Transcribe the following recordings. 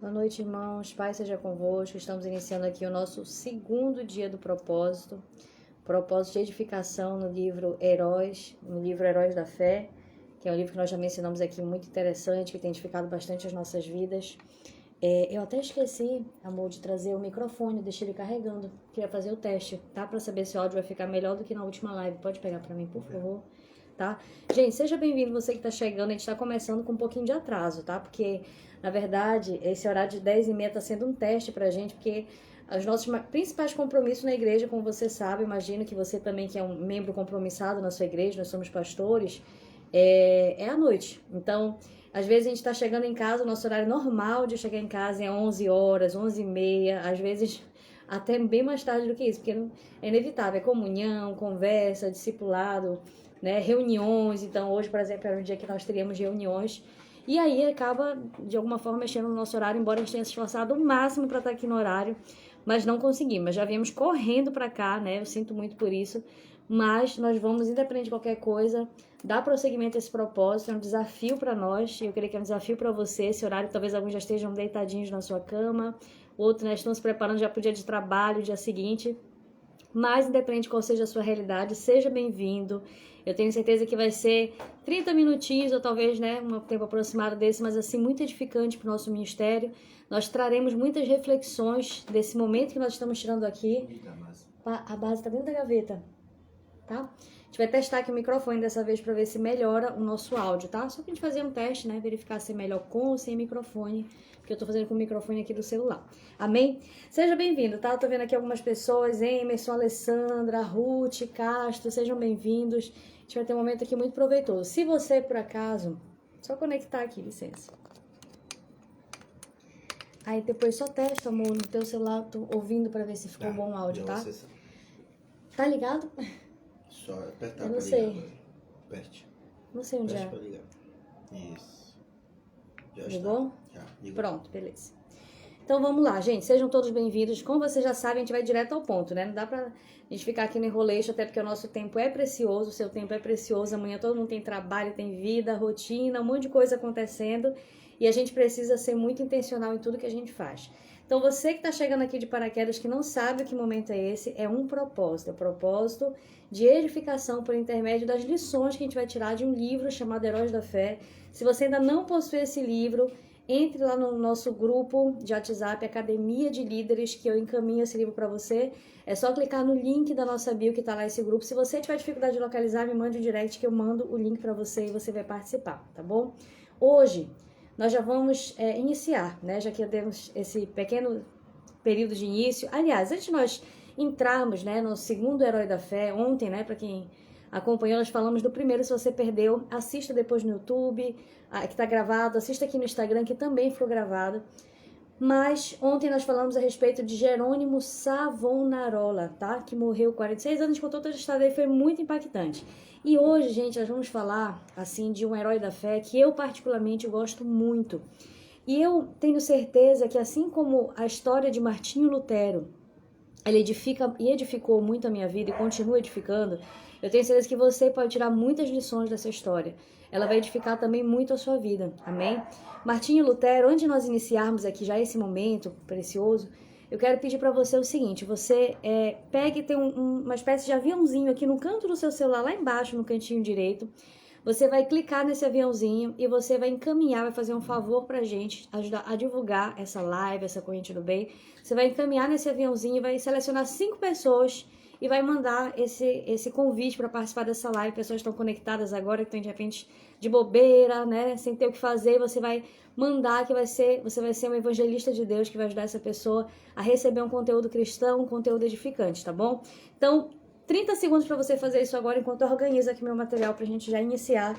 Boa noite, irmãos. Paz seja convosco. Estamos iniciando aqui o nosso segundo dia do propósito. Propósito de edificação no livro Heróis, no livro Heróis da Fé, que é um livro que nós já mencionamos aqui, muito interessante, que tem edificado bastante as nossas vidas. Eu até esqueci, amor, de trazer o microfone, deixei ele carregando. Queria fazer o teste, tá? Para saber se o áudio vai ficar melhor do que na última live. Pode pegar para mim, por favor. Tá? Gente, seja bem-vindo você que está chegando. A gente está começando com um pouquinho de atraso, tá? Porque, na verdade, esse horário de 10h30 está sendo um teste pra gente, porque os nossos principais compromissos na igreja, como você sabe, imagino que você também, que é um membro compromissado na sua igreja, nós somos pastores, é à noite. Então, às vezes a gente está chegando em casa, o nosso horário normal de chegar em casa é 11 horas, 11h30, às vezes até bem mais tarde do que isso, porque é inevitável, é comunhão, conversa, discipulado, né, reuniões. Então, hoje, por exemplo, era um dia que nós teríamos reuniões, e aí acaba, de alguma forma, mexendo no nosso horário, embora a gente tenha se esforçado o máximo para estar aqui no horário, mas não conseguimos. Já viemos correndo para cá, né? Eu sinto muito por isso, mas nós vamos, independente de qualquer coisa, dar prosseguimento a esse propósito. É um desafio para nós, e eu creio que é um desafio para você. Esse horário, talvez alguns já estejam deitadinhos na sua cama, outros, né, estão se preparando já para o dia de trabalho, dia seguinte. Mas, independente de qual seja a sua realidade, seja bem-vindo. Eu tenho certeza que vai ser 30 minutinhos, ou talvez, né, um tempo aproximado desse, mas assim, muito edificante para o nosso ministério. Nós traremos muitas reflexões desse momento que nós estamos tirando aqui. A base está dentro da gaveta, tá? A gente vai testar aqui o microfone dessa vez para ver se melhora o nosso áudio, tá? Só pra gente fazer um teste, né, verificar se é melhor com ou sem microfone, que eu tô fazendo com o microfone aqui do celular. Amém? Seja bem-vindo, tá? Eu tô vendo aqui algumas pessoas, Emerson, Alessandra, Ruth, Castro, sejam bem-vindos. A gente vai ter um momento aqui muito proveitoso. Se você, por acaso, só conectar aqui, licença. Aí depois só testa, amor, no teu celular, tô ouvindo pra ver se ficou bom o áudio, tá? Tá ligado? Só apertar Eu não pra sei. ligar. Aperte. Não sei onde Aperte é. pra ligar. Isso. Já Ligou? está. Já. Ligou. Pronto, beleza. Então vamos lá, gente, sejam todos bem-vindos. Como vocês já sabem, a gente vai direto ao ponto, né? Não dá pra gente ficar aqui no enroleixo, até porque o nosso tempo é precioso, o seu tempo é precioso. Amanhã todo mundo tem trabalho, tem vida, rotina, um monte de coisa acontecendo, e a gente precisa ser muito intencional em tudo que a gente faz. Então você que está chegando aqui de paraquedas, que não sabe que momento é esse, é um propósito. É o propósito de edificação por intermédio das lições que a gente vai tirar de um livro chamado Heróis da Fé. Se você ainda não possui esse livro, entre lá no nosso grupo de WhatsApp, Academia de Líderes, que eu encaminho esse livro para você. É só clicar no link da nossa bio que tá lá esse grupo. Se você tiver dificuldade de localizar, me mande um direct que eu mando o link para você e você vai participar, tá bom? Hoje, nós já vamos iniciar, né? Já que temos esse pequeno período de início. Aliás, antes de nós entrarmos, né, no segundo Herói da Fé, ontem, né, para quem acompanhou, nós falamos do primeiro. Se você perdeu, assista depois no YouTube, que está gravado, assista aqui no Instagram, que também ficou gravado. Mas ontem nós falamos a respeito de Jerônimo Savonarola, tá? Que morreu 46 anos, contou toda a história dele, foi muito impactante. E hoje, gente, nós vamos falar, assim, de um herói da fé que eu particularmente gosto muito. E eu tenho certeza que, assim como a história de Martinho Lutero, ele edifica e edificou muito a minha vida e continua edificando, eu tenho certeza que você pode tirar muitas lições dessa história. Ela vai edificar também muito a sua vida, amém? Martinho Lutero, antes de nós iniciarmos aqui já esse momento precioso, eu quero pedir para você o seguinte: você pegue e tem uma espécie de aviãozinho aqui no canto do seu celular, lá embaixo, no cantinho direito. Você vai clicar nesse aviãozinho e você vai encaminhar, vai fazer um favor pra gente, ajudar a divulgar essa live, essa corrente do bem. Você vai encaminhar nesse aviãozinho e vai selecionar 5 pessoas e vai mandar esse convite para participar dessa live. Pessoas estão conectadas agora, que estão de repente de bobeira, né, sem ter o que fazer. Você vai mandar, que você vai ser um evangelista de Deus que vai ajudar essa pessoa a receber um conteúdo cristão, um conteúdo edificante, tá bom? Então, 30 segundos para você fazer isso agora, enquanto eu organizo aqui meu material para a gente já iniciar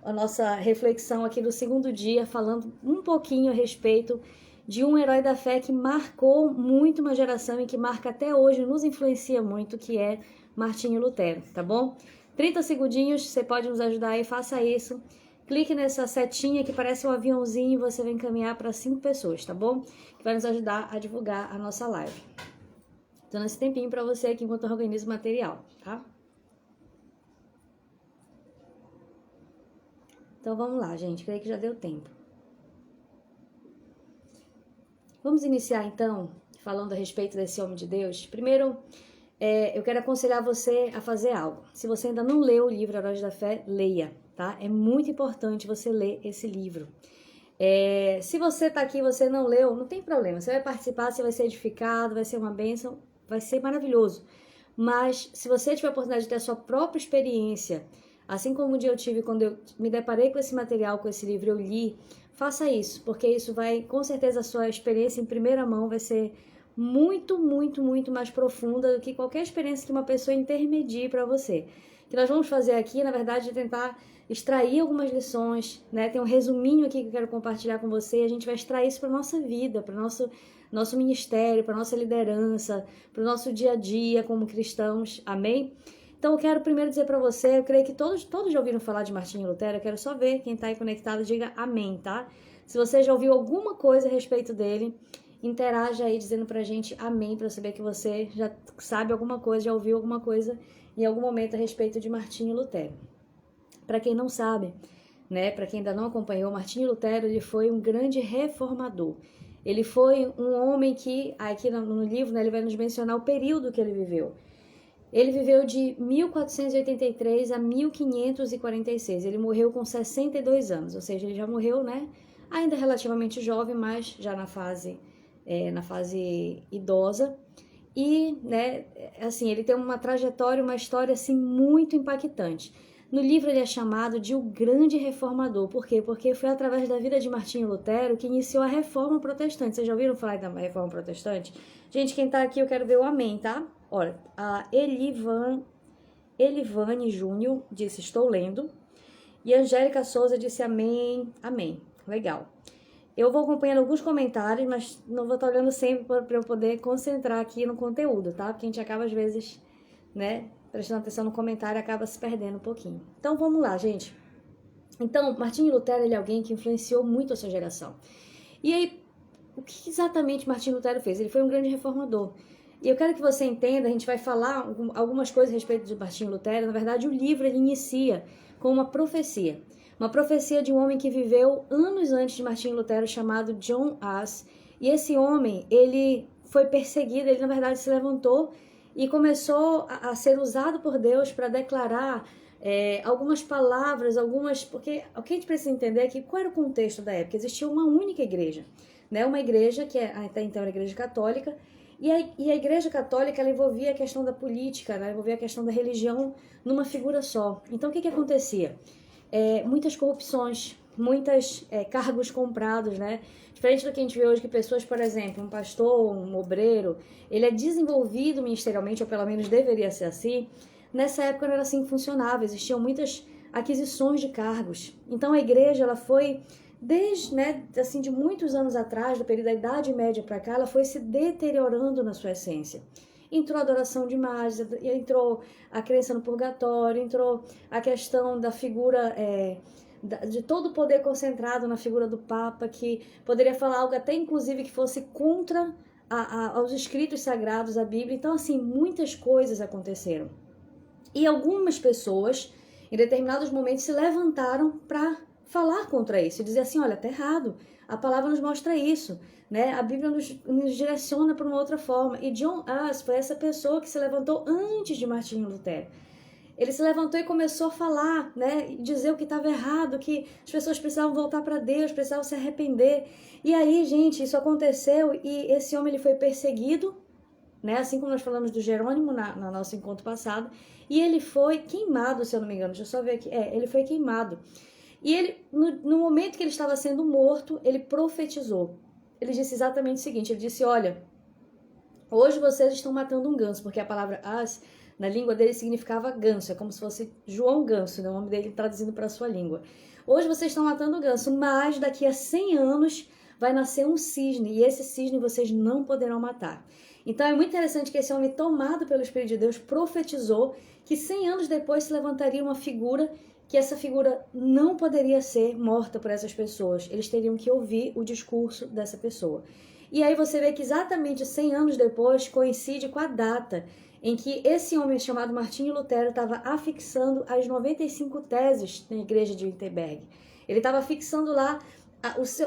a nossa reflexão aqui do segundo dia, falando um pouquinho a respeito de um herói da fé que marcou muito uma geração e que marca até hoje, nos influencia muito, que é Martinho Lutero, tá bom? 30 segundinhos, você pode nos ajudar aí, faça isso. Clique nessa setinha que parece um aviãozinho e você vai encaminhar para 5 pessoas, tá bom? Que vai nos ajudar a divulgar a nossa live. Dando esse tempinho para você aqui enquanto eu organizo o material, tá? Então vamos lá, gente. Creio que já deu tempo. Vamos iniciar então falando a respeito desse homem de Deus. Primeiro, eu quero aconselhar você a fazer algo. Se você ainda não leu o livro Heróis da Fé, leia, tá? É muito importante você ler esse livro. Se você está aqui e você não leu, não tem problema. Você vai participar, você vai ser edificado, vai ser uma bênção, vai ser maravilhoso. Mas se você tiver a oportunidade de ter a sua própria experiência, assim como um dia eu tive quando eu me deparei com esse material, com esse livro, eu li, faça isso, porque isso vai, com certeza, a sua experiência em primeira mão vai ser muito, muito, muito mais profunda do que qualquer experiência que uma pessoa intermedie para você. O que nós vamos fazer aqui, na verdade, é tentar extrair algumas lições, né? Tem um resuminho aqui que eu quero compartilhar com você, e a gente vai extrair isso para nossa vida, para nosso ministério, para nossa liderança, para o nosso dia a dia como cristãos, amém? Então eu quero primeiro dizer para você, eu creio que todos já ouviram falar de Martinho Lutero, eu quero só ver quem está aí conectado, diga amém, tá? Se você já ouviu alguma coisa a respeito dele, interaja aí dizendo pra gente amém, para eu saber que você já sabe alguma coisa, já ouviu alguma coisa em algum momento a respeito de Martinho Lutero. Para quem não sabe, né, para quem ainda não acompanhou, Martinho Lutero, ele foi um grande reformador. Ele foi um homem que, aqui no livro, né, ele vai nos mencionar o período que ele viveu. Ele viveu de 1483 a 1546. Ele morreu com 62 anos, ou seja, ele já morreu, né, ainda relativamente jovem, mas já na fase idosa. E, né, assim, ele tem uma trajetória, uma história assim muito impactante. No livro ele é chamado de o grande reformador. Por quê? Porque foi através da vida de Martinho Lutero que iniciou a reforma protestante. Vocês já ouviram falar da reforma protestante? Gente, quem tá aqui eu quero ver o amém, tá? Olha, a Elivane Júnior disse estou lendo. E a Angélica Souza disse amém, amém. Legal. Eu vou acompanhando alguns comentários, mas não vou estar olhando sempre para eu poder concentrar aqui no conteúdo, tá? Porque a gente acaba às vezes, né, prestando atenção no comentário, acaba se perdendo um pouquinho. Então, vamos lá, gente. Então, Martinho Lutero, ele é alguém que influenciou muito a sua geração. E aí, o que exatamente Martinho Lutero fez? Ele foi um grande reformador. E eu quero que você entenda, a gente vai falar algumas coisas a respeito de Martinho Lutero. Na verdade, o livro, ele inicia com uma profecia. Uma profecia de um homem que viveu anos antes de Martinho Lutero, chamado John Huss. E esse homem, ele foi perseguido, ele, na verdade, se levantou e começou a ser usado por Deus para declarar algumas palavras, porque o que a gente precisa entender é que qual era o contexto da época? Existia uma única igreja, né? Uma igreja que até então era a igreja católica, e a igreja católica ela envolvia a questão da política, né? Envolvia a questão da religião numa figura só. Então o que acontecia? Muitas corrupções, muitos cargos comprados, né? Diferente do que a gente vê hoje, que pessoas, por exemplo, um pastor, um obreiro, ele é desenvolvido ministerialmente, ou pelo menos deveria ser assim. Nessa época não era assim que funcionava, existiam muitas aquisições de cargos. Então a igreja, ela foi, desde, né, assim, de muitos anos atrás, do período da Idade Média para cá, ela foi se deteriorando na sua essência. Entrou a adoração de imagens, entrou a crença no purgatório, entrou a questão da figura, de todo o poder concentrado na figura do Papa, que poderia falar algo até inclusive que fosse contra aos escritos sagrados, a Bíblia. Então, assim, muitas coisas aconteceram. E algumas pessoas, em determinados momentos, se levantaram para falar contra isso e dizer assim, olha, tá errado, a palavra nos mostra isso, né? A Bíblia nos direciona para uma outra forma. E John Huss foi essa pessoa que se levantou antes de Martinho Lutero. Ele se levantou e começou a falar, né, e dizer o que estava errado, que as pessoas precisavam voltar para Deus, precisavam se arrepender. E aí, gente, isso aconteceu e esse homem ele foi perseguido, né, assim como nós falamos do Jerônimo no nosso encontro passado, e ele foi queimado, se eu não me engano, deixa eu só ver aqui, ele foi queimado. E ele, no momento que ele estava sendo morto, ele profetizou. Ele disse exatamente o seguinte, ele disse, olha, hoje vocês estão matando um ganso, porque a palavra as, na língua dele, significava ganso, é como se fosse João Ganso, né, o nome dele traduzindo para a sua língua. Hoje vocês estão matando o ganso, mas daqui a 100 anos vai nascer um cisne, e esse cisne vocês não poderão matar. Então é muito interessante que esse homem, tomado pelo Espírito de Deus, profetizou que 100 anos depois se levantaria uma figura, que essa figura não poderia ser morta por essas pessoas. Eles teriam que ouvir o discurso dessa pessoa. E aí você vê que exatamente 100 anos depois coincide com a data em que esse homem chamado Martinho Lutero estava afixando as 95 teses na igreja de Wittenberg. Ele estava fixando lá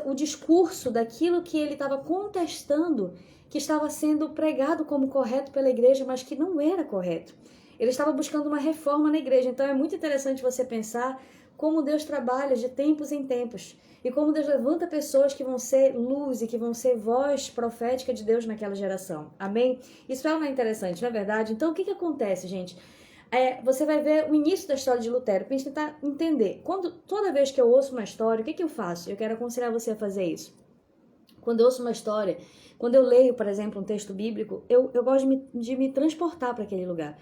o discurso daquilo que ele estava contestando, que estava sendo pregado como correto pela igreja, mas que não era correto. Ele estava buscando uma reforma na igreja. Então é muito interessante você pensar como Deus trabalha de tempos em tempos e como Deus levanta pessoas que vão ser luz e que vão ser voz profética de Deus naquela geração. Amém? Isso é uma interessante, não é verdade? Então o que acontece, gente? Você vai ver o início da história de Lutero, para a gente tentar entender. Toda vez que eu ouço uma história, o que eu faço? Eu quero aconselhar você a fazer isso. Quando eu ouço uma história, quando eu leio, por exemplo, um texto bíblico, eu gosto de me transportar para aquele lugar.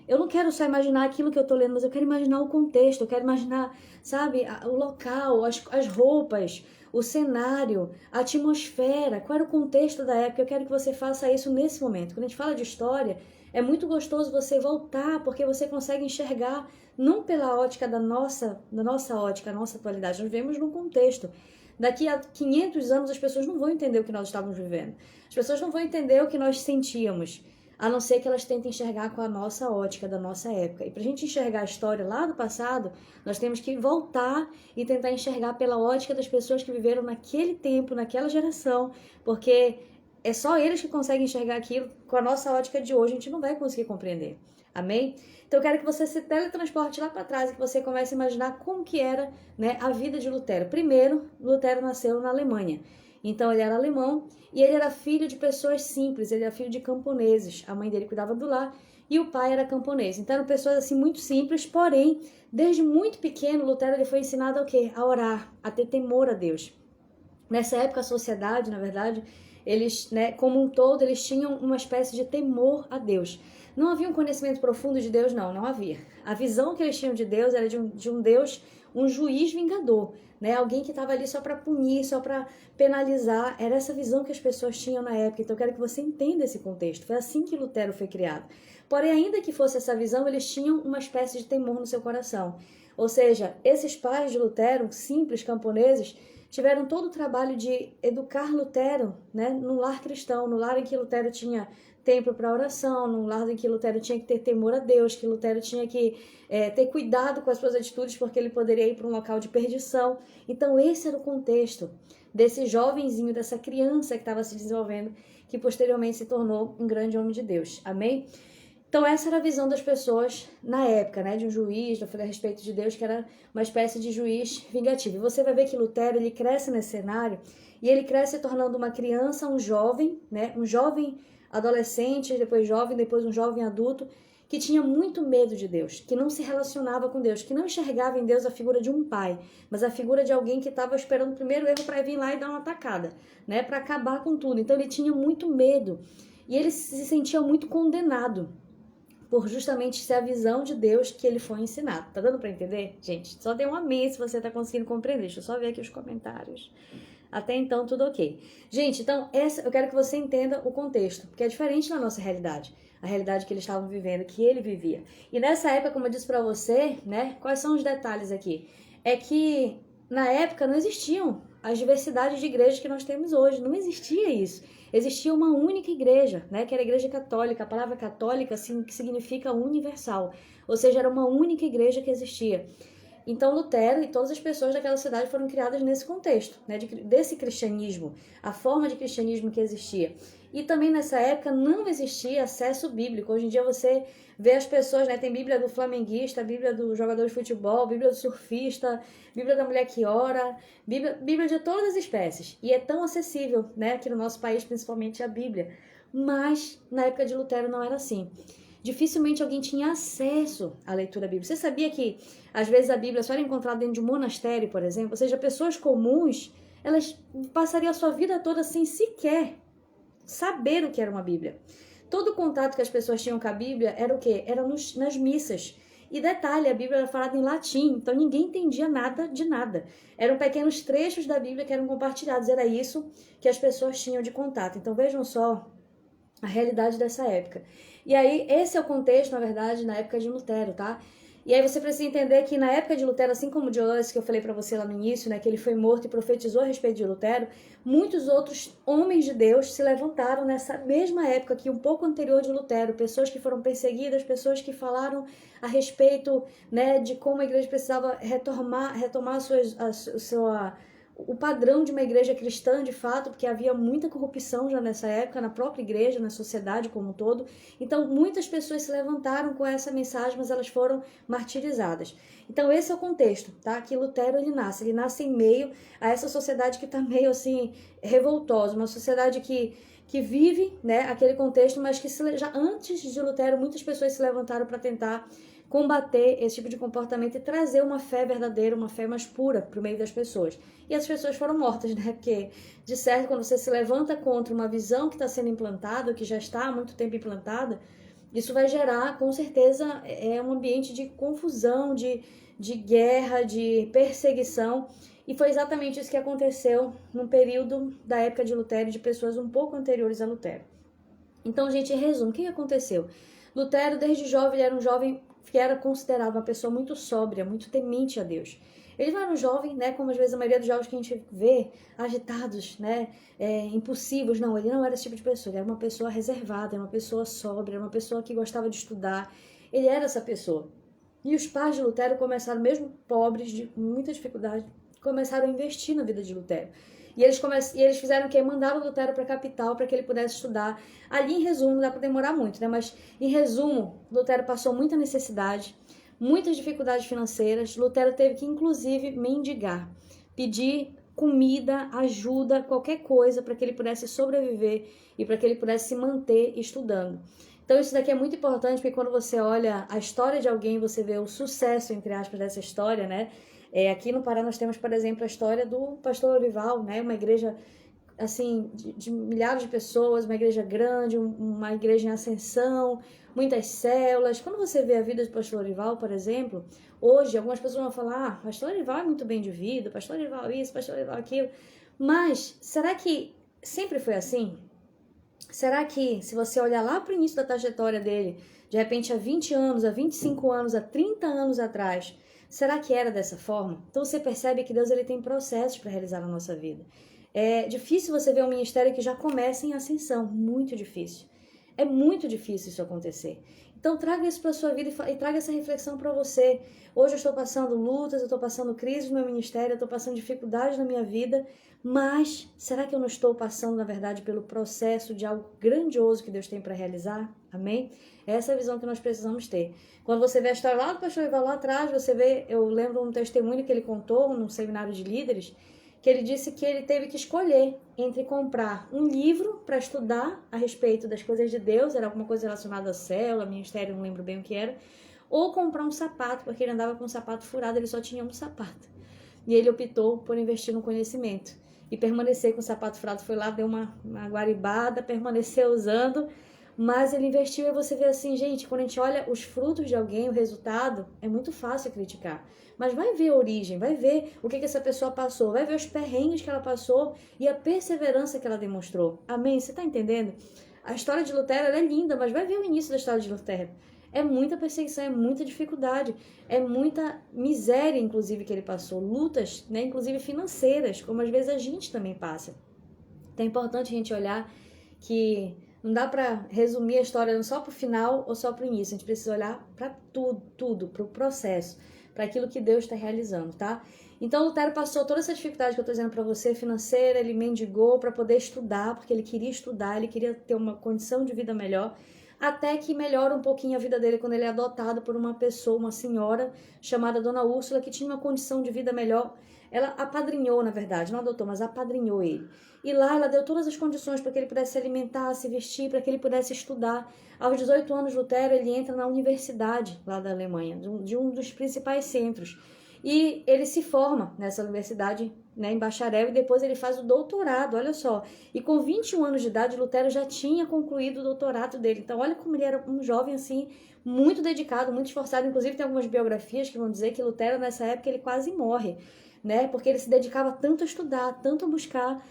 Eu não quero só imaginar aquilo que eu estou lendo, mas eu quero imaginar o contexto, eu quero imaginar, sabe, o local, as roupas, o cenário, a atmosfera, qual era o contexto da época. Eu quero que você faça isso nesse momento. Quando a gente fala de história, é muito gostoso você voltar, porque você consegue enxergar, não pela ótica da nossa ótica, a nossa atualidade. Nós vivemos num contexto. Daqui a 500 anos as pessoas não vão entender o que nós estávamos vivendo. As pessoas não vão entender o que nós sentíamos, a não ser que elas tentem enxergar com a nossa ótica da nossa época. E para a gente enxergar a história lá do passado, nós temos que voltar e tentar enxergar pela ótica das pessoas que viveram naquele tempo, naquela geração, porque é só eles que conseguem enxergar aquilo. Com a nossa ótica de hoje, a gente não vai conseguir compreender. Amém? Então eu quero que você se teletransporte lá para trás e que você comece a imaginar como que era, né, a vida de Lutero. Primeiro, Lutero nasceu na Alemanha. Então ele era alemão e ele era filho de pessoas simples, ele era filho de camponeses. A mãe dele cuidava do lar e o pai era camponês. Então eram pessoas assim muito simples, porém, desde muito pequeno, Lutero ele foi ensinado a quê? A orar, a ter temor a Deus. Nessa época a sociedade, na verdade, eles, né, como um todo, eles tinham uma espécie de temor a Deus. Não havia um conhecimento profundo de Deus, não havia. A visão que eles tinham de Deus era de um Deus, um juiz vingador, né? Alguém que estava ali só para punir, só para penalizar. Era essa visão que as pessoas tinham na época. Então eu quero que você entenda esse contexto. Foi assim que Lutero foi criado. Porém, ainda que fosse essa visão, eles tinham uma espécie de temor no seu coração. Ou seja, esses pais de Lutero, simples camponeses, tiveram todo o trabalho de educar Lutero, né, no lar cristão, no lar em que Lutero tinha tempo para oração, no lar em que Lutero tinha que ter temor a Deus, que Lutero tinha que ter cuidado com as suas atitudes, porque ele poderia ir para um local de perdição. Então esse era o contexto desse jovenzinho, dessa criança que estava se desenvolvendo, que posteriormente se tornou um grande homem de Deus. Amém? Então essa era a visão das pessoas na época, né, de um juiz, a respeito de Deus, que era uma espécie de juiz vingativo. E você vai ver que Lutero, ele cresce nesse cenário, e ele cresce se tornando uma criança, um jovem, né, um jovem adolescente, depois um jovem adulto, que tinha muito medo de Deus, que não se relacionava com Deus, que não enxergava em Deus a figura de um pai, mas a figura de alguém que estava esperando o primeiro erro para vir lá e dar uma atacada, né, para acabar com tudo. Então ele tinha muito medo, e ele se sentia muito condenado por justamente ser a visão de Deus que ele foi ensinado. Tá dando para entender? Gente, só dê um amém se você tá conseguindo compreender. Deixa eu só ver aqui os comentários. Até então, tudo ok. Gente, então, eu quero que você entenda o contexto, porque é diferente da nossa realidade. A realidade que eles estavam vivendo, que ele vivia. E nessa época, como eu disse para você, né, quais são os detalhes aqui? É que, na época, não existiam as diversidades de igrejas que nós temos hoje. Não existia isso. Existia uma única igreja, né, que era a igreja católica. A palavra católica assim, que significa universal. Ou seja, era uma única igreja que existia. Então Lutero e todas as pessoas daquela cidade foram criadas nesse contexto, né, desse cristianismo, a forma de cristianismo que existia. E também nessa época não existia acesso bíblico. Hoje em dia você vê as pessoas, né, tem Bíblia do flamenguista, Bíblia do jogador de futebol, Bíblia do surfista, Bíblia da mulher que ora, Bíblia de todas as espécies. E é tão acessível, né, aqui no nosso país, principalmente a Bíblia. Mas na época de Lutero não era assim. Dificilmente alguém tinha acesso à leitura bíblica. Você sabia que, às vezes, a Bíblia só era encontrada dentro de um monastério, por exemplo? Ou seja, pessoas comuns, elas passariam a sua vida toda sem sequer saber o que era uma Bíblia. Todo o contato que as pessoas tinham com a Bíblia era o quê? Era nas missas. E detalhe, a Bíblia era falada em latim, então ninguém entendia nada de nada. Eram pequenos trechos da Bíblia que eram compartilhados. Era isso que as pessoas tinham de contato. Então vejam só a realidade dessa época. E aí, esse é o contexto, na verdade, na época de Lutero, tá? E aí você precisa entender que na época de Lutero, assim como de Oz, que eu falei para você lá no início, né, que ele foi morto e profetizou a respeito de Lutero, muitos outros homens de Deus se levantaram nessa mesma época, que um pouco anterior de Lutero, pessoas que foram perseguidas, pessoas que falaram a respeito, né, de como a igreja precisava retomar o padrão de uma igreja cristã, de fato, porque havia muita corrupção já nessa época, na própria igreja, na sociedade como um todo. Então, muitas pessoas se levantaram com essa mensagem, mas elas foram martirizadas. Então, esse é o contexto, tá? Que Lutero, ele nasce em meio a essa sociedade que está meio, assim, revoltosa, uma sociedade que vive, né, aquele contexto, mas que já antes de Lutero, muitas pessoas se levantaram para tentar combater esse tipo de comportamento e trazer uma fé verdadeira, uma fé mais pura para o meio das pessoas. E as pessoas foram mortas, né? Porque, de certo, quando você se levanta contra uma visão que está sendo implantada, que já está há muito tempo implantada, isso vai gerar, com certeza, um ambiente de confusão, de guerra, de perseguição. E foi exatamente isso que aconteceu no período da época de Lutero, de pessoas um pouco anteriores a Lutero. Então, gente, em resumo, o que aconteceu? Lutero, desde jovem, ele era um jovem que era considerado uma pessoa muito sóbria, muito temente a Deus. Ele não era um jovem, né, como às vezes a maioria dos jovens que a gente vê, agitados, né, impulsivos. Não, ele não era esse tipo de pessoa. Ele era uma pessoa reservada, era uma pessoa sóbria, uma pessoa que gostava de estudar. Ele era essa pessoa. E os pais de Lutero começaram, mesmo pobres, de muita dificuldade, começaram a investir na vida de Lutero. E eles fizeram o quê? Mandaram Lutero para a capital para que ele pudesse estudar. Ali, em resumo, não dá para demorar muito, né? Mas, em resumo, Lutero passou muita necessidade, muitas dificuldades financeiras. Lutero teve que, inclusive, mendigar, pedir comida, ajuda, qualquer coisa para que ele pudesse sobreviver e para que ele pudesse se manter estudando. Então, isso daqui é muito importante, porque quando você olha a história de alguém, você vê o sucesso, entre aspas, dessa história, né? Aqui no Pará nós temos, por exemplo, a história do pastor Lorival, né? Uma igreja assim de milhares de pessoas, uma igreja grande, uma igreja em ascensão, muitas células. Quando você vê a vida do pastor Lorival, por exemplo, hoje algumas pessoas vão falar: pastor Lorival é muito bem de vida, pastor Lorival isso, pastor Lorival aquilo. Mas será que sempre foi assim? Será que, se você olhar lá para o início da trajetória dele, de repente há 20 anos, há 25 anos, há 30 anos atrás, será que era dessa forma? Então você percebe que Deus ele tem processos para realizar na nossa vida. É difícil você ver um ministério que já começa em ascensão, muito difícil. É muito difícil isso acontecer. Então traga isso para a sua vida e traga essa reflexão para você. Hoje eu estou passando lutas, eu estou passando crise no meu ministério, eu estou passando dificuldades na minha vida, mas será que eu não estou passando, na verdade, pelo processo de algo grandioso que Deus tem para realizar? Amém? Essa é a visão que nós precisamos ter. Quando você vê a história lá do pastor Ival lá atrás, você vê, eu lembro um testemunho que ele contou num seminário de líderes, que ele disse que ele teve que escolher entre comprar um livro para estudar a respeito das coisas de Deus, era alguma coisa relacionada a célula, ministério, não lembro bem o que era, ou comprar um sapato, porque ele andava com um sapato furado, ele só tinha um sapato. E ele optou por investir no conhecimento e permanecer com o sapato furado. Foi lá, deu uma guaribada, permaneceu usando, mas ele investiu. E você vê assim, gente, quando a gente olha os frutos de alguém, o resultado, é muito fácil criticar. Mas vai ver a origem, vai ver o que essa pessoa passou, vai ver os perrengues que ela passou e a perseverança que ela demonstrou. Amém? Você está entendendo? A história de Lutero ela é linda, mas vai ver o início da história de Lutero. É muita perseguição, é muita dificuldade, é muita miséria, inclusive, que ele passou. Lutas, né, inclusive financeiras, como às vezes a gente também passa. Então é importante a gente olhar que não dá para resumir a história só para o final ou só para o início. A gente precisa olhar para tudo, para o processo, para aquilo que Deus está realizando, tá? Então Lutero passou toda essa dificuldade que eu estou dizendo para você, financeira, ele mendigou para poder estudar, porque ele queria estudar, ele queria ter uma condição de vida melhor, até que melhora um pouquinho a vida dele quando ele é adotado por uma pessoa, uma senhora chamada Dona Úrsula, que tinha uma condição de vida melhor. Ela apadrinhou, na verdade, não adotou, mas apadrinhou ele. E lá ela deu todas as condições para que ele pudesse se alimentar, se vestir, para que ele pudesse estudar. Aos 18 anos, Lutero, ele entra na universidade lá da Alemanha, de um dos principais centros. E ele se forma nessa universidade, né, em bacharel, e depois ele faz o doutorado, olha só. E com 21 anos de idade, Lutero já tinha concluído o doutorado dele. Então, olha como ele era um jovem, assim, muito dedicado, muito esforçado. Inclusive, tem algumas biografias que vão dizer que Lutero, nessa época, ele quase morre, né? Porque ele se dedicava tanto a estudar, tanto a buscar,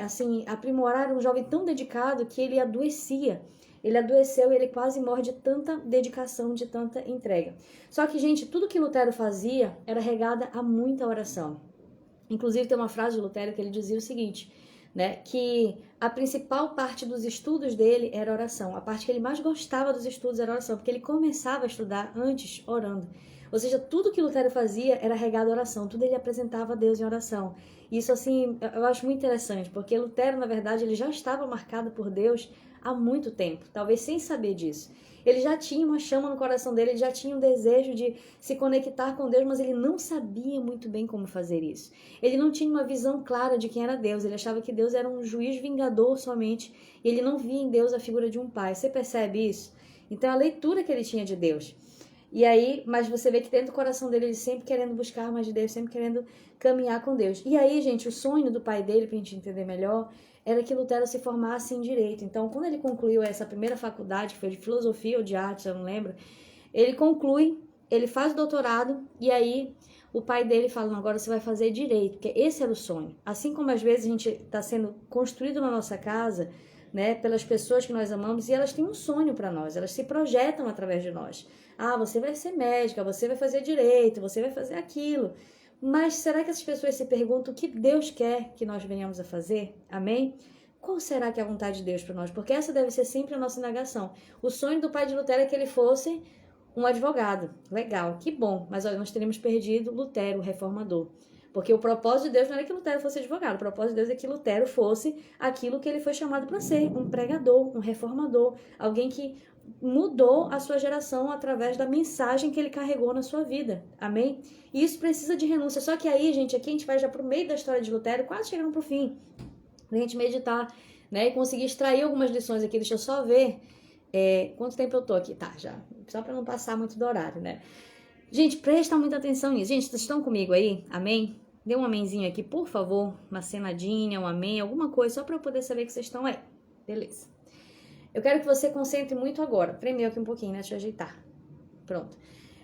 assim, aprimorar. Era um jovem tão dedicado que ele adoecia. Ele adoeceu e ele quase morre de tanta dedicação, de tanta entrega. Só que, gente, tudo que Lutero fazia era regada a muita oração. Inclusive, tem uma frase de Lutero que ele dizia o seguinte, né, que a principal parte dos estudos dele era oração. A parte que ele mais gostava dos estudos era oração, porque ele começava a estudar antes orando. Ou seja, tudo que Lutero fazia era regado à oração, tudo ele apresentava a Deus em oração. Isso, assim, eu acho muito interessante, porque Lutero, na verdade, ele já estava marcado por Deus há muito tempo, talvez sem saber disso. Ele já tinha uma chama no coração dele, ele já tinha um desejo de se conectar com Deus, mas ele não sabia muito bem como fazer isso. Ele não tinha uma visão clara de quem era Deus, ele achava que Deus era um juiz vingador somente, e ele não via em Deus a figura de um pai. Você percebe isso? Então, a leitura que ele tinha de Deus. E aí, mas você vê que dentro do coração dele, ele sempre querendo buscar mais de Deus, sempre querendo caminhar com Deus. E aí, gente, o sonho do pai dele, pra gente entender melhor, era que Lutero se formasse em direito. Então, quando ele concluiu essa primeira faculdade, que foi de filosofia ou de arte, eu não lembro, ele conclui, ele faz doutorado, e aí o pai dele fala, não, agora você vai fazer direito, porque esse era o sonho. Assim como às vezes a gente está sendo construído na nossa casa, né, pelas pessoas que nós amamos, e elas têm um sonho para nós, elas se projetam através de nós. Ah, você vai ser médica, você vai fazer direito, você vai fazer aquilo. Mas será que essas pessoas se perguntam o que Deus quer que nós venhamos a fazer? Amém? Qual será que é a vontade de Deus para nós? Porque essa deve ser sempre a nossa indagação. O sonho do pai de Lutero é que ele fosse um advogado. Legal, que bom. Mas olha, nós teríamos perdido Lutero, o reformador. Porque o propósito de Deus não era que Lutero fosse advogado. O propósito de Deus é que Lutero fosse aquilo que ele foi chamado para ser. Um pregador, um reformador. Alguém que mudou a sua geração através da mensagem que ele carregou na sua vida. Amém? E isso precisa de renúncia. Só que aí, gente, aqui a gente vai já pro meio da história de Lutero, quase chegando pro fim. Pra gente meditar, né? E conseguir extrair algumas lições aqui. Deixa eu só ver quanto tempo eu tô aqui. Tá, já. Só para não passar muito do horário, né? Gente, presta muita atenção nisso. Gente, vocês estão comigo aí? Amém? Dê um amenzinho aqui, por favor. Uma cenadinha, um amém, alguma coisa, só para eu poder saber que vocês estão aí. Beleza. Eu quero que você concentre muito agora. Tremeu aqui um pouquinho, né? Deixa eu ajeitar. Pronto.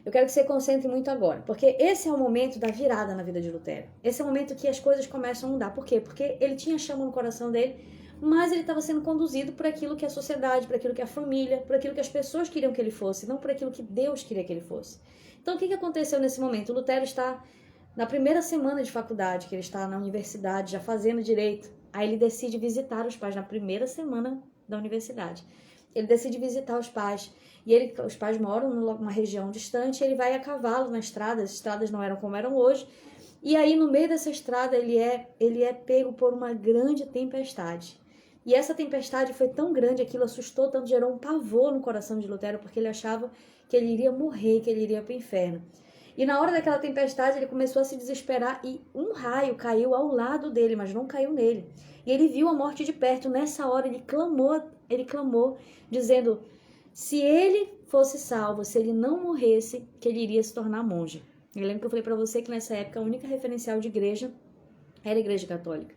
Eu quero que você concentre muito agora. Porque esse é o momento da virada na vida de Lutero. Esse é o momento que as coisas começam a mudar. Por quê? Porque ele tinha chama no coração dele, mas ele estava sendo conduzido por aquilo que a sociedade, por aquilo que a família, por aquilo que as pessoas queriam que ele fosse, não por aquilo que Deus queria que ele fosse. Então, o que aconteceu nesse momento? O Lutero está na primeira semana de faculdade, que ele está na universidade, já fazendo direito. Aí ele decide visitar os pais na primeira semana da universidade. Ele decide visitar os pais. E os pais moram numa região distante, ele vai a cavalo na estrada, as estradas não eram como eram hoje. E aí, no meio dessa estrada, ele é pego por uma grande tempestade. E essa tempestade foi tão grande, aquilo assustou tanto, gerou um pavor no coração de Lutero, porque ele achava que ele iria morrer, que ele iria para o inferno. E na hora daquela tempestade, ele começou a se desesperar e um raio caiu ao lado dele, mas não caiu nele. E ele viu a morte de perto. Nessa hora, ele clamou, dizendo, se ele fosse salvo, se ele não morresse, que ele iria se tornar monge. Eu lembro que eu falei para você que nessa época a única referencial de igreja era a igreja católica.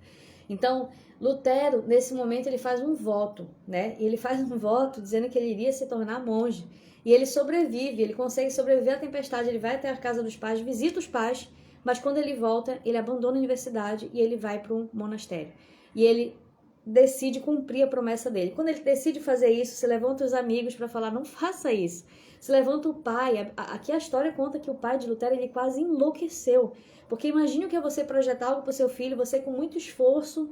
Então, Lutero, nesse momento, ele faz um voto, né? Ele faz um voto dizendo que ele iria se tornar monge. E ele sobrevive, ele consegue sobreviver à tempestade, ele vai até a casa dos pais, visita os pais, mas quando ele volta, ele abandona a universidade e ele vai para um monastério. E ele decide cumprir a promessa dele. Quando ele decide fazer isso, se levanta os amigos para falar, não faça isso. Se levanta o pai, aqui a história conta que o pai de Lutero, ele quase enlouqueceu. Porque imagine o que é você projetar algo para o seu filho, você com muito esforço,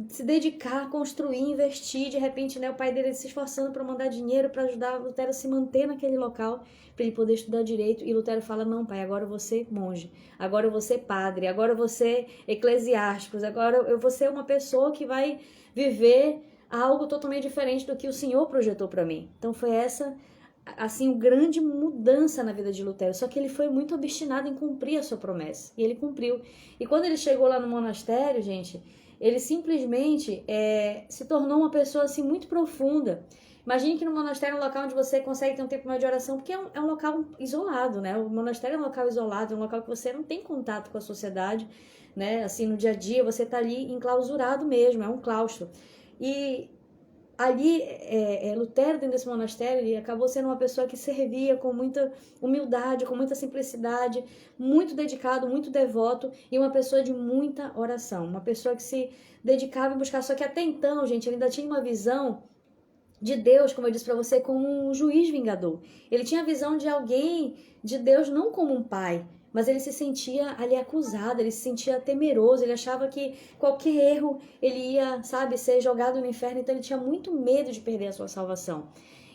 se dedicar, construir, investir, de repente, né, o pai dele se esforçando para mandar dinheiro para ajudar Lutero a se manter naquele local, para ele poder estudar direito, e Lutero fala, não pai, agora eu vou ser monge, agora eu vou ser padre, agora eu vou ser eclesiástico, agora eu vou ser uma pessoa que vai viver algo totalmente diferente do que o Senhor projetou para mim. Então foi essa, assim, uma grande mudança na vida de Lutero, só que ele foi muito obstinado em cumprir a sua promessa, e ele cumpriu. E quando ele chegou lá no monastério, gente, ele simplesmente se tornou uma pessoa assim muito profunda. Imagine que no monastério é um local onde você consegue ter um tempo maior de oração, porque é um local isolado, né? O monastério é um local isolado, é um local que você não tem contato com a sociedade, né? Assim, no dia a dia, você está ali enclausurado mesmo, é um claustro. E ali, Lutero, dentro desse monastério, ele acabou sendo uma pessoa que servia com muita humildade, com muita simplicidade, muito dedicado, muito devoto, e uma pessoa de muita oração, uma pessoa que se dedicava em buscar. Só que até então, gente, ele ainda tinha uma visão de Deus, como eu disse para você, como um juiz vingador. Ele tinha a visão de alguém, de Deus, não como um pai, mas ele se sentia ali acusado, ele se sentia temeroso, ele achava que qualquer erro ele ia, sabe, ser jogado no inferno, então ele tinha muito medo de perder a sua salvação.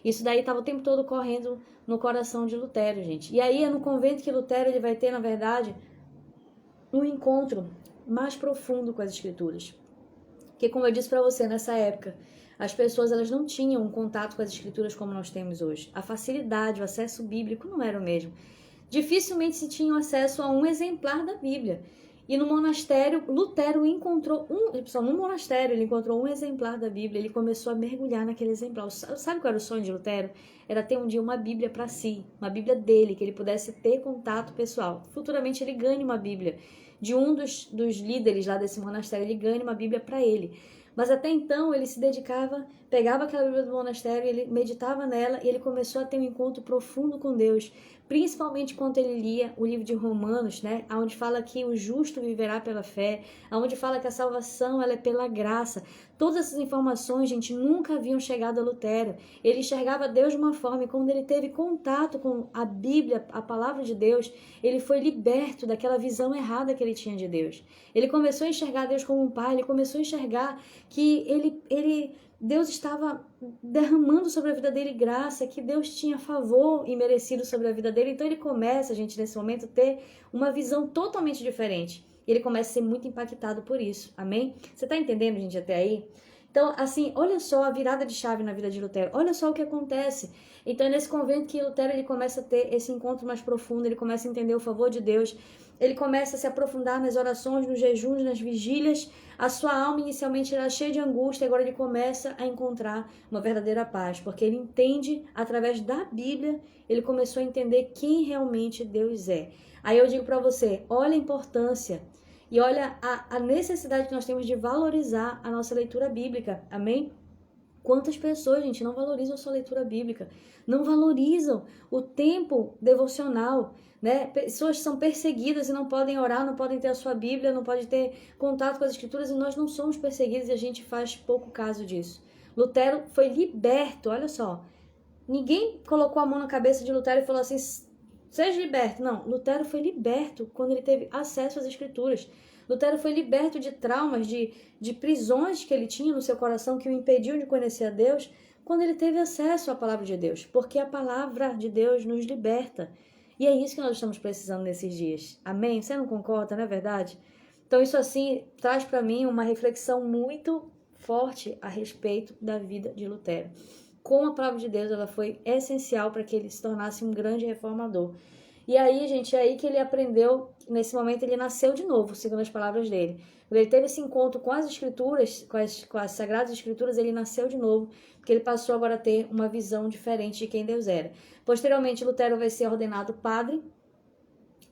Isso daí estava o tempo todo correndo no coração de Lutero, gente. E aí é no convento que Lutero ele vai ter, na verdade, um encontro mais profundo com as Escrituras. Porque, como eu disse para você, nessa época, as pessoas elas não tinham um contato com as Escrituras como nós temos hoje. A facilidade, o acesso bíblico não era o mesmo. Dificilmente se tinha acesso a um exemplar da Bíblia. E no monastério, Lutero encontrou no monastério ele encontrou um exemplar da Bíblia, ele começou a mergulhar naquele exemplar. Sabe qual era o sonho de Lutero? Era ter um dia uma Bíblia para si, uma Bíblia dele, que ele pudesse ter contato pessoal. Futuramente ele ganhe uma Bíblia. De um dos líderes lá desse monastério, ele ganha uma Bíblia para ele. Mas até então ele se dedicava, pegava aquela Bíblia do monastério, ele meditava nela e ele começou a ter um encontro profundo com Deus, principalmente quando ele lia o livro de Romanos, né, onde fala que o justo viverá pela fé, onde fala que a salvação ela é pela graça. Todas essas informações, gente, nunca haviam chegado a Lutero. Ele enxergava Deus de uma forma e quando ele teve contato com a Bíblia, a palavra de Deus, ele foi liberto daquela visão errada que ele tinha de Deus. Ele começou a enxergar Deus como um pai, ele começou a enxergar que Deus estava derramando sobre a vida dele graça, que Deus tinha favor e merecido sobre a vida dele. Então ele começa, gente, nesse momento, a ter uma visão totalmente diferente. E ele começa a ser muito impactado por isso. Amém? Você está entendendo, gente, até aí? Então, assim, olha só a virada de chave na vida de Lutero. Olha só o que acontece. Então, é nesse convento que Lutero ele começa a ter esse encontro mais profundo, ele começa a entender o favor de Deus, ele começa a se aprofundar nas orações, nos jejuns, nas vigílias. A sua alma inicialmente era cheia de angústia, agora ele começa a encontrar uma verdadeira paz, porque ele entende, através da Bíblia, ele começou a entender quem realmente Deus é. Aí eu digo para você, olha a importância e olha a necessidade que nós temos de valorizar a nossa leitura bíblica, amém? Quantas pessoas, gente, não valorizam a sua leitura bíblica, não valorizam o tempo devocional, né? Pessoas são perseguidas e não podem orar, não podem ter a sua Bíblia, não podem ter contato com as Escrituras e nós não somos perseguidos e a gente faz pouco caso disso. Lutero foi liberto, olha só, ninguém colocou a mão na cabeça de Lutero e falou assim, seja liberto. Não, Lutero foi liberto quando ele teve acesso às Escrituras. Lutero foi liberto de traumas, de prisões que ele tinha no seu coração que o impediam de conhecer a Deus, quando ele teve acesso à palavra de Deus, porque a palavra de Deus nos liberta. E é isso que nós estamos precisando nesses dias. Amém? Você não concorda, não é verdade? Então isso assim traz para mim uma reflexão muito forte a respeito da vida de Lutero. Como a palavra de Deus ela foi essencial para que ele se tornasse um grande reformador. E aí, gente, é aí que ele aprendeu, nesse momento ele nasceu de novo, segundo as palavras dele. Quando ele teve esse encontro com as Escrituras, com as Sagradas Escrituras, ele nasceu de novo, porque ele passou agora a ter uma visão diferente de quem Deus era. Posteriormente, Lutero vai ser ordenado padre.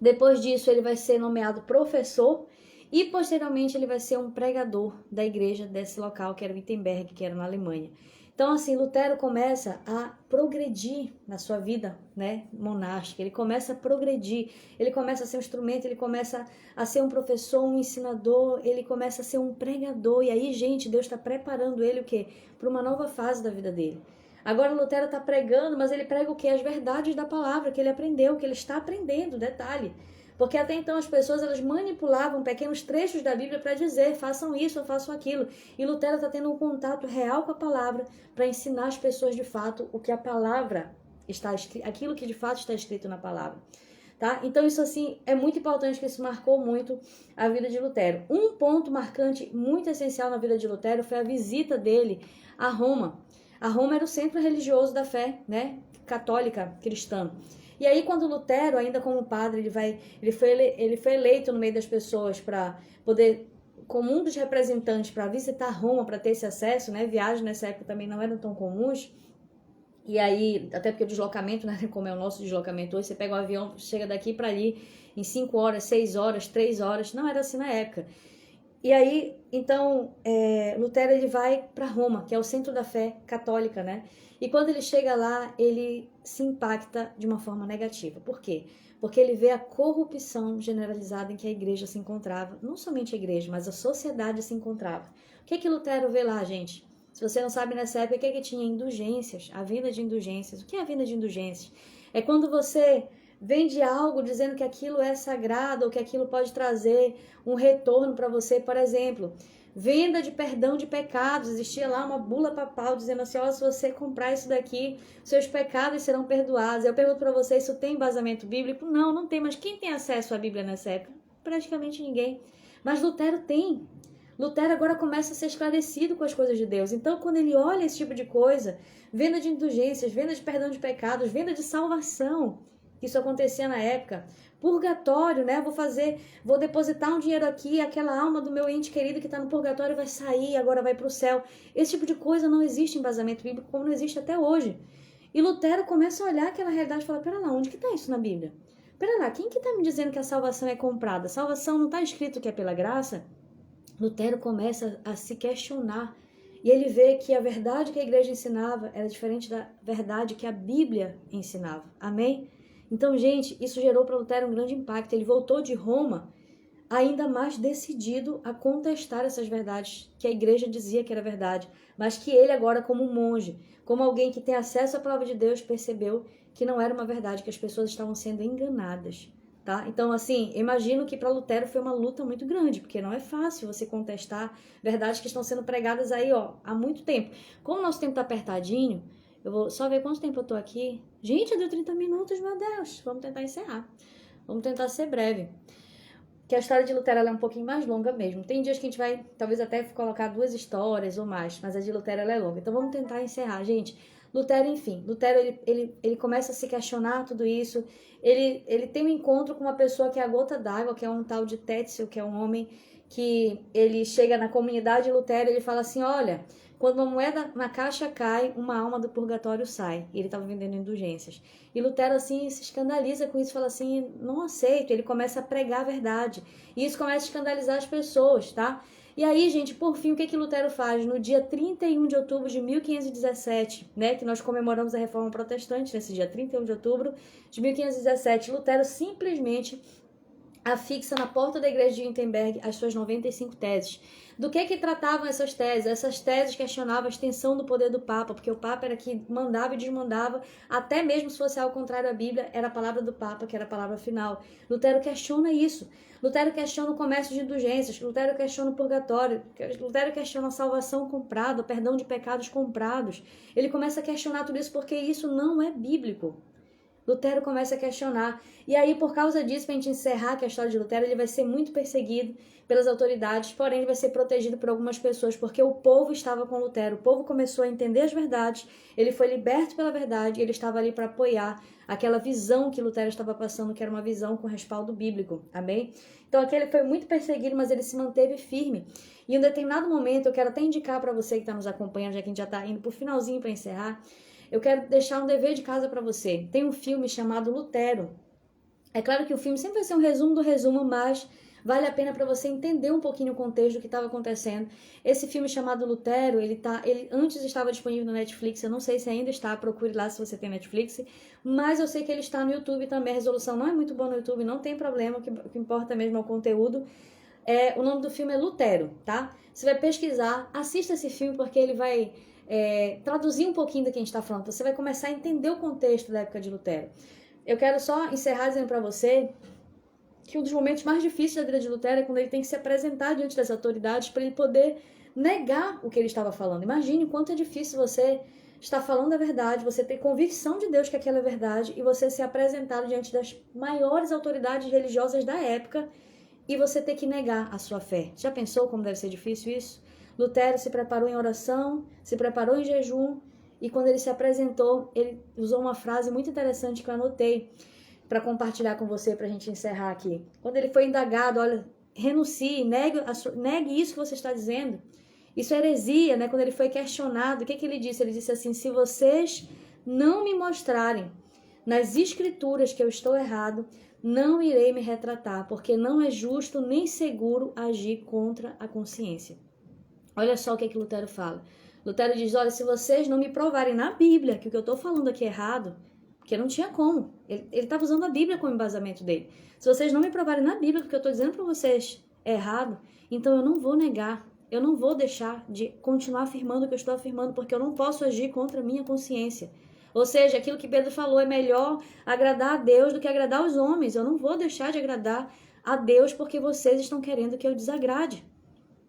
Depois disso, ele vai ser nomeado professor. E, posteriormente, ele vai ser um pregador da igreja desse local, que era Wittenberg, que era na Alemanha. Então, assim, Lutero começa a progredir na sua vida, né, monástica. Ele começa a progredir, ele começa a ser um instrumento, ele começa a ser um professor, um ensinador, ele começa a ser um pregador. E aí, gente, Deus está preparando ele o quê? Para uma nova fase da vida dele. Agora, Lutero está pregando, mas ele prega o quê? As verdades da palavra que ele aprendeu, que ele está aprendendo, detalhe. Porque até então as pessoas elas manipulavam pequenos trechos da Bíblia para dizer, façam isso ou façam aquilo. E Lutero está tendo um contato real com a palavra para ensinar as pessoas de fato o que a palavra está escrito, aquilo que de fato está escrito na palavra. Tá? Então isso assim é muito importante, que isso marcou muito a vida de Lutero. Um ponto marcante, muito essencial na vida de Lutero foi a visita dele a Roma. A Roma era o centro religioso da fé, né, católica cristã. E aí, quando Lutero, ainda como padre, ele foi eleito no meio das pessoas para poder, como um dos representantes, para visitar Roma, para ter esse acesso, né? Viagens nessa época também não eram tão comuns. E aí, até porque o deslocamento, né? Como é o nosso deslocamento hoje, você pega um avião, chega daqui para ali em 5 horas, 6 horas, 3 horas. Não era assim na época. E aí, então, Lutero ele vai para Roma, que é o centro da fé católica, né? E quando ele chega lá, ele se impacta de uma forma negativa. Por quê? Porque ele vê a corrupção generalizada em que a igreja se encontrava. Não somente a igreja, mas a sociedade se encontrava. O que Lutero vê lá, gente? Se você não sabe, nessa época, o que tinha? Indulgências, a vinda de indulgências. O que é a vinda de indulgências? É quando você vende algo dizendo que aquilo é sagrado ou que aquilo pode trazer um retorno para você. Por exemplo, Venda de perdão de pecados. Existia lá uma bula papal dizendo assim, ó, se você comprar isso daqui, seus pecados serão perdoados. Eu pergunto para você, isso tem embasamento bíblico? Não, não tem. Mas quem tem acesso à Bíblia nessa época? Praticamente ninguém. Mas Lutero tem. Lutero agora começa a ser esclarecido com as coisas de Deus. Então, quando ele olha esse tipo de coisa, venda de indulgências, venda de perdão de pecados, venda de salvação, isso acontecia na época. Purgatório, né? Vou depositar um dinheiro aqui, aquela alma do meu ente querido que está no purgatório vai sair, agora vai para o céu. Esse tipo de coisa não existe em embasamento bíblico, como não existe até hoje. E Lutero começa a olhar aquela realidade e fala, pera lá, onde que está isso na Bíblia? Pera lá, quem que está me dizendo que a salvação é comprada? A salvação não está escrito que é pela graça? Lutero começa a se questionar e ele vê que a verdade que a igreja ensinava era diferente da verdade que a Bíblia ensinava. Amém? Então, gente, isso gerou para Lutero um grande impacto. Ele voltou de Roma ainda mais decidido a contestar essas verdades que a igreja dizia que era verdade, mas que ele agora, como um monge, como alguém que tem acesso à palavra de Deus, percebeu que não era uma verdade, que as pessoas estavam sendo enganadas. Tá? Então, assim, imagino que para Lutero foi uma luta muito grande, porque não é fácil você contestar verdades que estão sendo pregadas aí, ó, há muito tempo. Como o nosso tempo tá apertadinho, eu vou só ver quanto tempo eu tô aqui. Gente, deu 30 minutos, meu Deus. Vamos tentar encerrar. Vamos tentar ser breve. Porque a história de Lutero ela é um pouquinho mais longa mesmo. Tem dias que a gente vai, talvez até colocar 2 histórias ou mais, mas a de Lutero ela é longa. Então vamos tentar encerrar, gente. Lutero, enfim, Lutero ele começa a se questionar tudo isso. Ele tem um encontro com uma pessoa que é a gota d'água, que é um tal de Tétio, que é um homem que ele chega na comunidade de Lutero e ele fala assim, olha, quando uma moeda na caixa cai, uma alma do purgatório sai. E ele estava vendendo indulgências. E Lutero, assim, se escandaliza com isso, fala assim, não aceito. Ele começa a pregar a verdade. E isso começa a escandalizar as pessoas, tá? E aí, gente, por fim, o que Lutero faz? No dia 31 de outubro de 1517, né, que nós comemoramos a Reforma Protestante, nesse dia 31 de outubro de 1517, Lutero simplesmente afixa na porta da igreja de Wittenberg as suas 95 teses. Do que tratavam essas teses? Essas teses questionavam a extensão do poder do Papa, porque o Papa era que mandava e desmandava, até mesmo se fosse ao contrário à Bíblia, era a palavra do Papa, que era a palavra final. Lutero questiona isso. Lutero questiona o comércio de indulgências, Lutero questiona o purgatório, Lutero questiona a salvação comprada, o perdão de pecados comprados. Ele começa a questionar tudo isso porque isso não é bíblico. Lutero começa a questionar. E aí, por causa disso, para a gente encerrar que a história de Lutero, ele vai ser muito perseguido pelas autoridades, porém ele vai ser protegido por algumas pessoas, porque o povo estava com Lutero. O povo começou a entender as verdades, ele foi liberto pela verdade, e ele estava ali para apoiar aquela visão que Lutero estava passando, que era uma visão com respaldo bíblico. Amém? Então aqui ele foi muito perseguido, mas ele se manteve firme. E em um determinado momento, eu quero até indicar para você que está nos acompanhando, já que a gente já está indo para o finalzinho para encerrar, eu quero deixar um dever de casa para você. Tem um filme chamado Lutero. É claro que o filme sempre vai ser um resumo do resumo, mas vale a pena para você entender um pouquinho o contexto do que estava acontecendo. Esse filme chamado Lutero, ele antes estava disponível no Netflix, eu não sei se ainda está, procure lá se você tem Netflix, mas eu sei que ele está no YouTube também. A resolução não é muito boa no YouTube, não tem problema, o que importa mesmo é o conteúdo. O nome do filme é Lutero, tá? Você vai pesquisar, assista esse filme porque ele vai traduzir um pouquinho do que a gente está falando. Você vai começar a entender o contexto da época de Lutero. Eu quero só encerrar dizendo para você que um dos momentos mais difíceis da vida de Lutero é quando ele tem que se apresentar diante das autoridades para ele poder negar o que ele estava falando. Imagine o quanto é difícil você estar falando a verdade, você ter convicção de Deus que aquela é verdade e você ser apresentado diante das maiores autoridades religiosas da época e você ter que negar a sua fé. Já pensou como deve ser difícil isso? Lutero se preparou em oração, se preparou em jejum, e quando ele se apresentou, ele usou uma frase muito interessante que eu anotei para compartilhar com você, para a gente encerrar aqui. Quando ele foi indagado, olha, renuncie, negue isso que você está dizendo. Isso é heresia, né? Quando ele foi questionado, o que ele disse? Ele disse assim, se vocês não me mostrarem nas escrituras que eu estou errado, não irei me retratar, porque não é justo nem seguro agir contra a consciência. Olha só o que Lutero fala. Lutero diz, olha, se vocês não me provarem na Bíblia que o que eu estou falando aqui é errado, porque não tinha como. Ele estava usando a Bíblia como embasamento dele. Se vocês não me provarem na Bíblia que o que eu estou dizendo para vocês é errado, então eu não vou negar, eu não vou deixar de continuar afirmando o que eu estou afirmando, porque eu não posso agir contra a minha consciência. Ou seja, aquilo que Pedro falou, é melhor agradar a Deus do que agradar os homens. Eu não vou deixar de agradar a Deus porque vocês estão querendo que eu desagrade.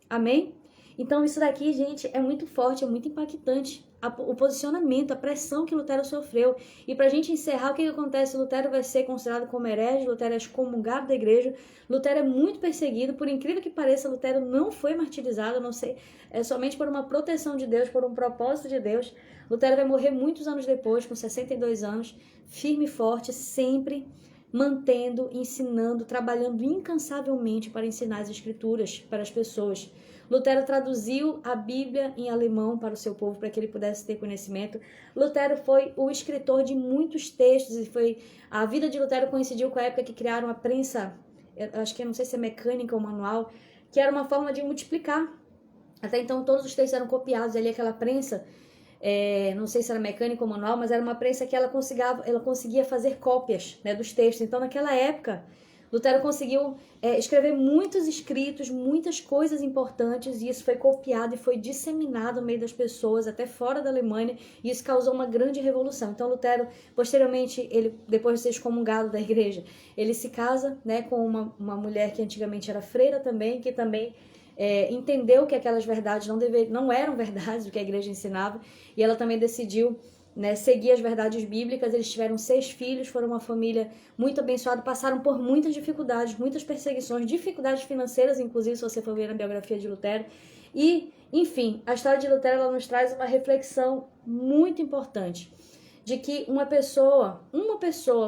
Amém? Então isso daqui, gente, é muito forte, é muito impactante. O posicionamento, a pressão que Lutero sofreu. E pra gente encerrar, o que acontece? Lutero vai ser considerado como herege, Lutero é excomungado da igreja, Lutero é muito perseguido, por incrível que pareça, Lutero não foi martirizado, não sei, é somente por uma proteção de Deus, por um propósito de Deus. Lutero vai morrer muitos anos depois, com 62 anos, firme e forte, sempre mantendo, ensinando, trabalhando incansavelmente para ensinar as escrituras para as pessoas. Lutero traduziu a Bíblia em alemão para o seu povo, para que ele pudesse ter conhecimento. Lutero foi o escritor de muitos textos, e a vida de Lutero coincidiu com a época que criaram a prensa, acho que não sei se é mecânica ou manual, que era uma forma de multiplicar. Até então todos os textos eram copiados, ali aquela prensa, não sei se era mecânica ou manual, mas era uma prensa que ela conseguia fazer cópias, né, dos textos. Então naquela época Lutero conseguiu escrever muitos escritos, muitas coisas importantes, e isso foi copiado e foi disseminado no meio das pessoas, até fora da Alemanha, e isso causou uma grande revolução. Então Lutero, posteriormente, depois de ser excomungado da igreja, ele se casa, né, com uma mulher que antigamente era freira também, que também entendeu que aquelas verdades não eram verdades do que a igreja ensinava, e ela também decidiu, né, seguir as verdades bíblicas. Eles tiveram 6 filhos, foram uma família muito abençoada, passaram por muitas dificuldades, muitas perseguições, dificuldades financeiras, inclusive, se você for ver na biografia de Lutero. E, enfim, a história de Lutero, ela nos traz uma reflexão muito importante, de que uma pessoa,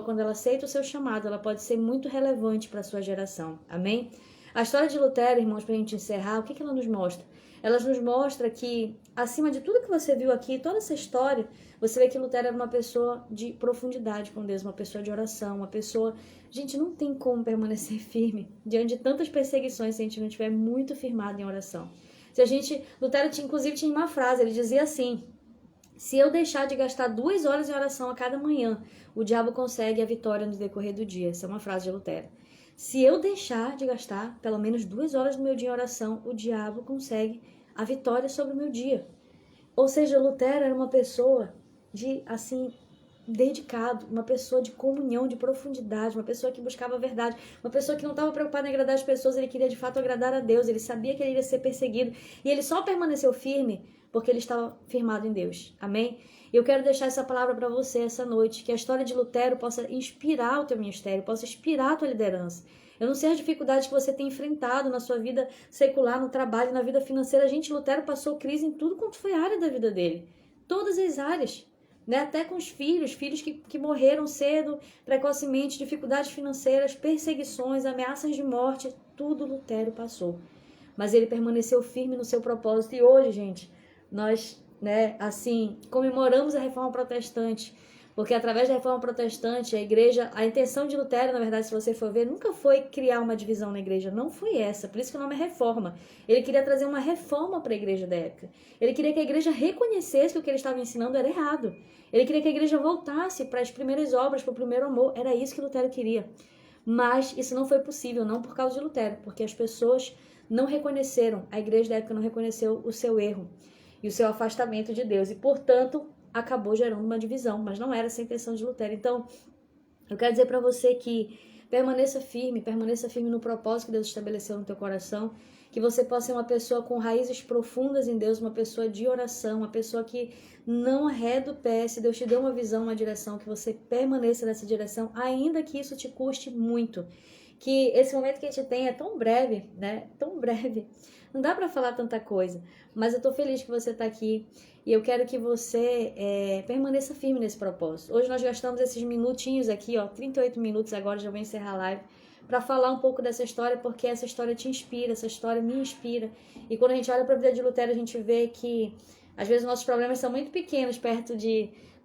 quando ela aceita o seu chamado, ela pode ser muito relevante para a sua geração. Amém? A história de Lutero, irmãos, para a gente encerrar, o que ela nos mostra? Ela nos mostra que, acima de tudo que você viu aqui, toda essa história, você vê que Lutero era uma pessoa de profundidade com Deus, uma pessoa de oração, uma pessoa... Gente, não tem como permanecer firme diante de tantas perseguições se a gente não estiver muito firmado em oração. Lutero inclusive tinha uma frase, ele dizia assim: se eu deixar de gastar 2 horas em oração a cada manhã, o diabo consegue a vitória no decorrer do dia. Essa é uma frase de Lutero. Se eu deixar de gastar pelo menos 2 horas do meu dia em oração, o diabo consegue a vitória sobre o meu dia. Ou seja, Lutero era uma pessoa dedicado, uma pessoa de comunhão, de profundidade, uma pessoa que buscava a verdade, uma pessoa que não estava preocupada em agradar as pessoas, ele queria de fato agradar a Deus, ele sabia que ele iria ser perseguido, e ele só permaneceu firme porque ele estava firmado em Deus. Amém? Eu quero deixar essa palavra para você essa noite, que a história de Lutero possa inspirar o teu ministério, possa inspirar a tua liderança. Eu não sei as dificuldades que você tem enfrentado na sua vida secular, no trabalho, na vida financeira. Gente, Lutero passou crise em tudo quanto foi a área da vida dele. Todas as áreas. Né? Até com os filhos que morreram cedo, precocemente, dificuldades financeiras, perseguições, ameaças de morte. Tudo Lutero passou. Mas ele permaneceu firme no seu propósito. E hoje, gente, nós, né, comemoramos a Reforma Protestante, porque através da Reforma Protestante, a intenção de Lutero, na verdade, se você for ver, nunca foi criar uma divisão na igreja, não foi essa, por isso que o nome é Reforma. Ele queria trazer uma reforma para a igreja da época. Ele queria que a igreja reconhecesse que o que ele estava ensinando era errado. Ele queria que a igreja voltasse para as primeiras obras, para o primeiro amor. Era isso que Lutero queria. Mas isso não foi possível, não por causa de Lutero, porque as pessoas não reconheceram, a igreja da época não reconheceu o seu erro e o seu afastamento de Deus, e portanto acabou gerando uma divisão, mas não era essa a intenção de Lutero. Então, eu quero dizer para você que permaneça firme no propósito que Deus estabeleceu no teu coração, que você possa ser uma pessoa com raízes profundas em Deus, uma pessoa de oração, uma pessoa que não arreda o pé. Se Deus te deu uma visão, uma direção, que você permaneça nessa direção, ainda que isso te custe muito. Que esse momento que a gente tem é tão breve, né? Tão breve. Não dá para falar tanta coisa, mas eu tô feliz que você tá aqui e eu quero que você permaneça firme nesse propósito. Hoje nós gastamos esses minutinhos aqui, 38 minutos agora, já vou encerrar a live, para falar um pouco dessa história, porque essa história te inspira, essa história me inspira. E quando a gente olha para a vida de Lutero, a gente vê que às vezes nossos problemas são muito pequenos perto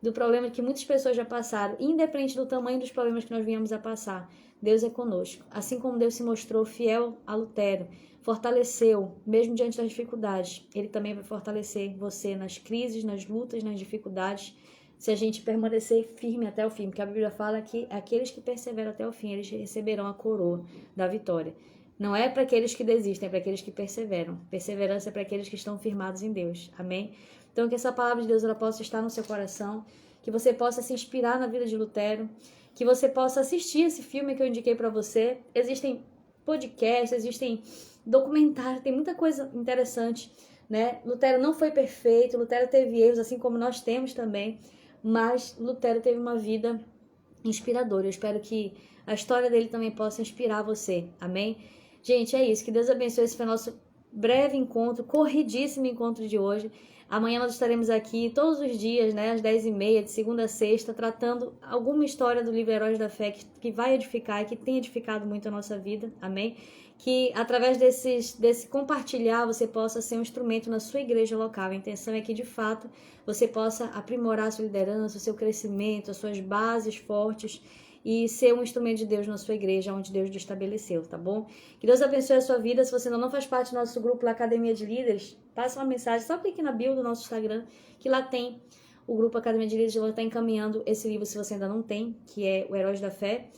do problema que muitas pessoas já passaram, independente do tamanho dos problemas que nós viemos a passar. Deus é conosco. Assim como Deus se mostrou fiel a Lutero, fortaleceu, mesmo diante das dificuldades, Ele também vai fortalecer você nas crises, nas lutas, nas dificuldades, se a gente permanecer firme até o fim, porque a Bíblia fala que aqueles que perseveram até o fim, eles receberão a coroa da vitória. Não é para aqueles que desistem, é para aqueles que perseveram. Perseverança é para aqueles que estão firmados em Deus. Amém? Então, que essa palavra de Deus ela possa estar no seu coração, que você possa se inspirar na vida de Lutero, que você possa assistir esse filme que eu indiquei para você. Existem podcasts, existem documentários, tem muita coisa interessante né? Lutero não foi perfeito, Lutero teve erros, assim como nós temos também, mas Lutero teve uma vida inspiradora. Eu espero que a história dele também possa inspirar você, amém? Gente, é isso, que Deus abençoe. Esse foi o nosso breve encontro, corridíssimo encontro de hoje. Amanhã nós estaremos aqui todos os dias, né, às 10h30, de segunda a sexta, tratando alguma história do livro Heróis da Fé que vai edificar e que tem edificado muito a nossa vida, amém? Que através desse compartilhar você possa ser um instrumento na sua igreja local. A intenção é que de fato você possa aprimorar a sua liderança, o seu crescimento, as suas bases fortes e ser um instrumento de Deus na sua igreja, onde Deus te estabeleceu, tá bom? Que Deus abençoe a sua vida. Se você ainda não faz parte do nosso grupo lá, Academia de Líderes, passe uma mensagem, só clique na bio do nosso Instagram, que lá tem o grupo Academia de Líderes. Eu vou estar encaminhando esse livro, se você ainda não tem, que é o Heróis da Fé.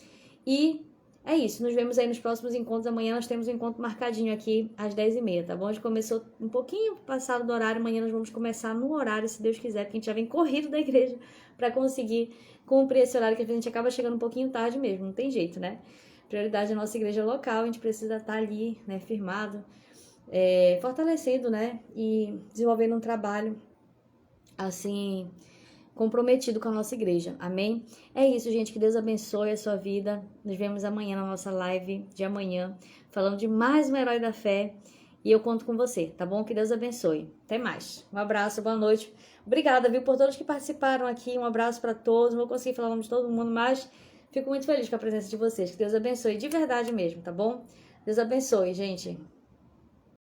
E é isso, nos vemos aí nos próximos encontros. Amanhã nós temos um encontro marcadinho aqui às 10h30, tá bom? A gente começou um pouquinho passado do horário, amanhã nós vamos começar no horário, se Deus quiser, porque a gente já vem corrido da igreja para conseguir cumprir esse horário, que a gente acaba chegando um pouquinho tarde mesmo, não tem jeito, né? Prioridade é a nossa igreja local, a gente precisa estar ali, né, firmado, fortalecendo, né, e desenvolvendo um trabalho, assim, comprometido com a nossa igreja, amém? É isso, gente, que Deus abençoe a sua vida. Nos vemos amanhã na nossa live de amanhã, falando de mais um herói da fé, e eu conto com você, tá bom? Que Deus abençoe. Até mais. Um abraço, boa noite. Obrigada, viu, por todos que participaram aqui. Um abraço para todos. Não vou conseguir falar o nome de todo mundo, mas fico muito feliz com a presença de vocês. Que Deus abençoe de verdade mesmo, tá bom? Deus abençoe, gente.